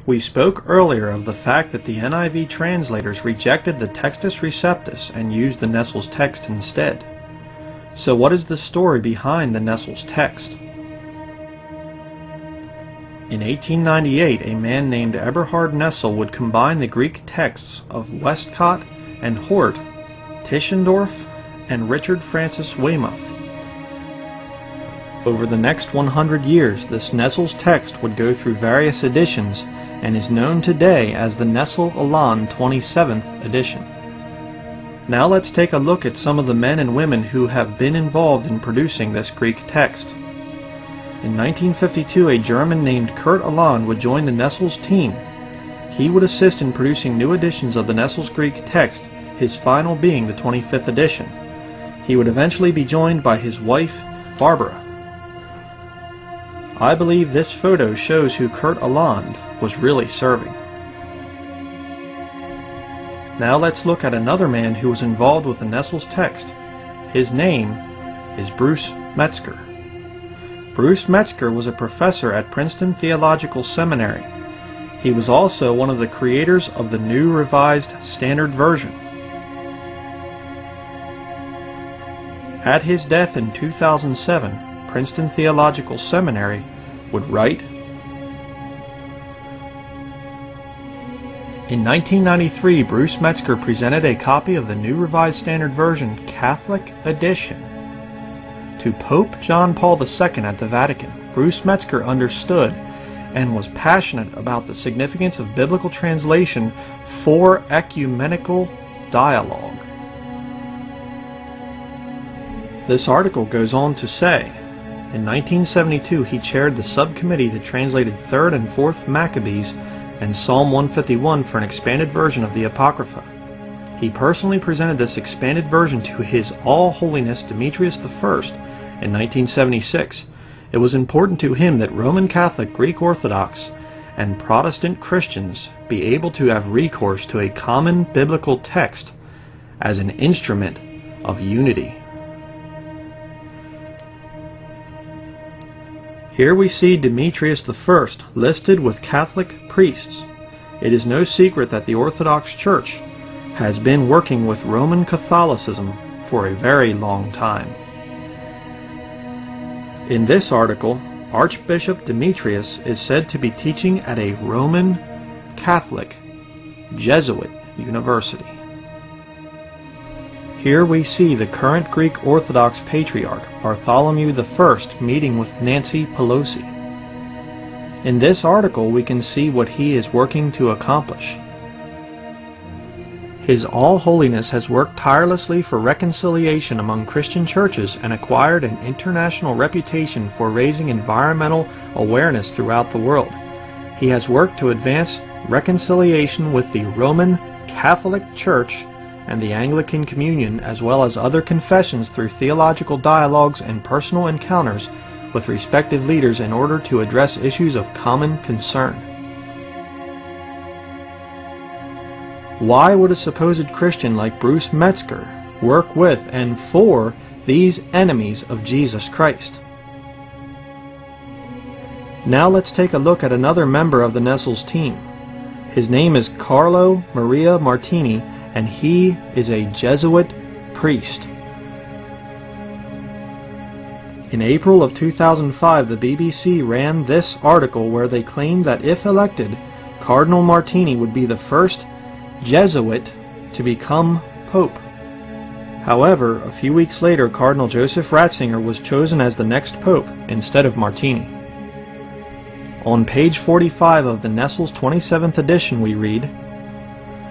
We spoke earlier of the fact that the NIV translators rejected the Textus Receptus and used the Nessel's text instead. So what is the story behind the Nessel's text? In 1898, a man named Eberhard Nessel would combine the Greek texts of Westcott and Hort, Tischendorf, and Richard Francis Weymouth. Over the next 100 years, this Nessel's text would go through various editions and is known today as the Nessel-Aland 27th edition. Now let's take a look at some of the men and women who have been involved in producing this Greek text. In 1952, a German named Kurt Aland would join the Nessel's team. He would assist in producing new editions of the Nessel's Greek text, his final being the 25th edition. He would eventually be joined by his wife, Barbara. I believe this photo shows who Kurt Aland was really serving. Now let's look at another man who was involved with the Nessel's text. His name is Bruce Metzger. Bruce Metzger was a professor at Princeton Theological Seminary. He was also one of the creators of the New Revised Standard Version. At his death in 2007, Princeton Theological Seminary would write, in 1993, Bruce Metzger presented a copy of the New Revised Standard Version Catholic edition to Pope John Paul II at the Vatican. Bruce Metzger understood and was passionate about the significance of biblical translation for ecumenical dialogue. This article goes on to say, in 1972 he chaired the subcommittee that translated 3rd and 4th Maccabees and Psalm 151 for an expanded version of the Apocrypha. He personally presented this expanded version to His All Holiness Demetrius the First in 1976. It was important to him that Roman Catholic, Greek Orthodox, and Protestant Christians be able to have recourse to a common biblical text as an instrument of unity. Here we see Demetrius the First listed with Catholic priests. It is no secret that the Orthodox Church has been working with Roman Catholicism for a very long time. In this article, Archbishop Demetrius is said to be teaching at a Roman Catholic Jesuit university. Here we see the current Greek Orthodox Patriarch, Bartholomew I, meeting with Nancy Pelosi. In this article we can see what he is working to accomplish. His All Holiness has worked tirelessly for reconciliation among Christian churches and acquired an international reputation for raising environmental awareness throughout the world. He has worked to advance reconciliation with the Roman Catholic Church and the Anglican Communion, as well as other confessions, through theological dialogues and personal encounters with respective leaders in order to address issues of common concern. Why would a supposed Christian like Bruce Metzger work with and for these enemies of Jesus Christ? Now let's take a look at another member of the Nessel's team. His name is Carlo Maria Martini, and he is a Jesuit priest. In April of 2005, the BBC ran this article where they claimed that if elected, Cardinal Martini would be the first Jesuit to become Pope. However, a few weeks later, Cardinal Joseph Ratzinger was chosen as the next Pope instead of Martini. On page 45 of the Nessel's 27th edition we read,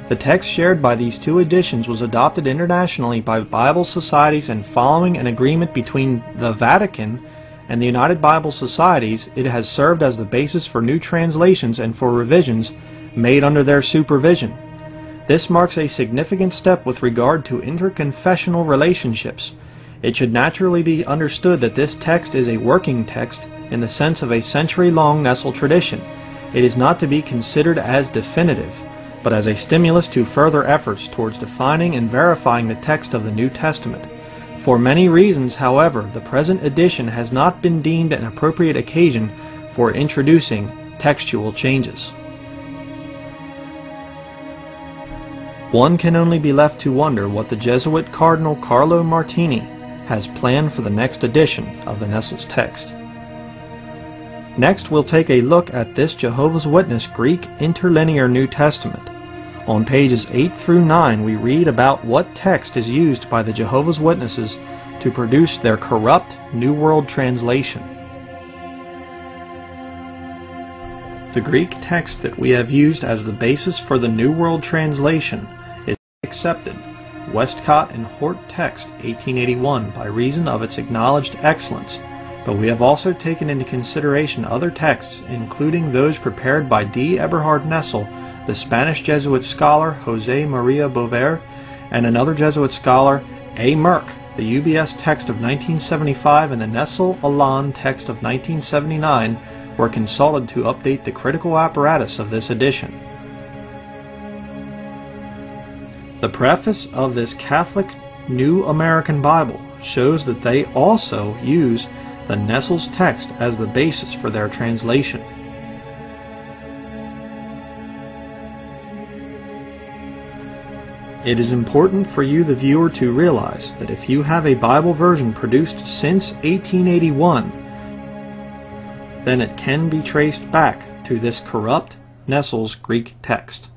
the text shared by these two editions was adopted internationally by Bible societies, and following an agreement between the Vatican and the United Bible Societies, it has served as the basis for new translations and for revisions made under their supervision. This marks a significant step with regard to interconfessional relationships. It should naturally be understood that this text is a working text in the sense of a century-long Nessel tradition. It is not to be considered as definitive, but as a stimulus to further efforts towards defining and verifying the text of the New Testament. For many reasons, however, the present edition has not been deemed an appropriate occasion for introducing textual changes. One can only be left to wonder what the Jesuit Cardinal Cardinal Martini has planned for the next edition of the Nessel's text. Next, we'll take a look at this Jehovah's Witness Greek Interlinear New Testament. On pages 8 through 9, we read about what text is used by the Jehovah's Witnesses to produce their corrupt New World Translation. The Greek text that we have used as the basis for the New World Translation is accepted, Westcott and Hort Text 1881, by reason of its acknowledged excellence, but we have also taken into consideration other texts, including those prepared by D. Eberhard Nessel, the Spanish Jesuit scholar José María Bover, and another Jesuit scholar, A. Merck. The UBS text of 1975 and the Nessel-Alon text of 1979 were consulted to update the critical apparatus of this edition. The preface of this Catholic New American Bible shows that they also use the Nessel's text as the basis for their translation. It is important for you, the viewer, to realize that if you have a Bible version produced since 1881, then it can be traced back to this corrupt Nessel's Greek text.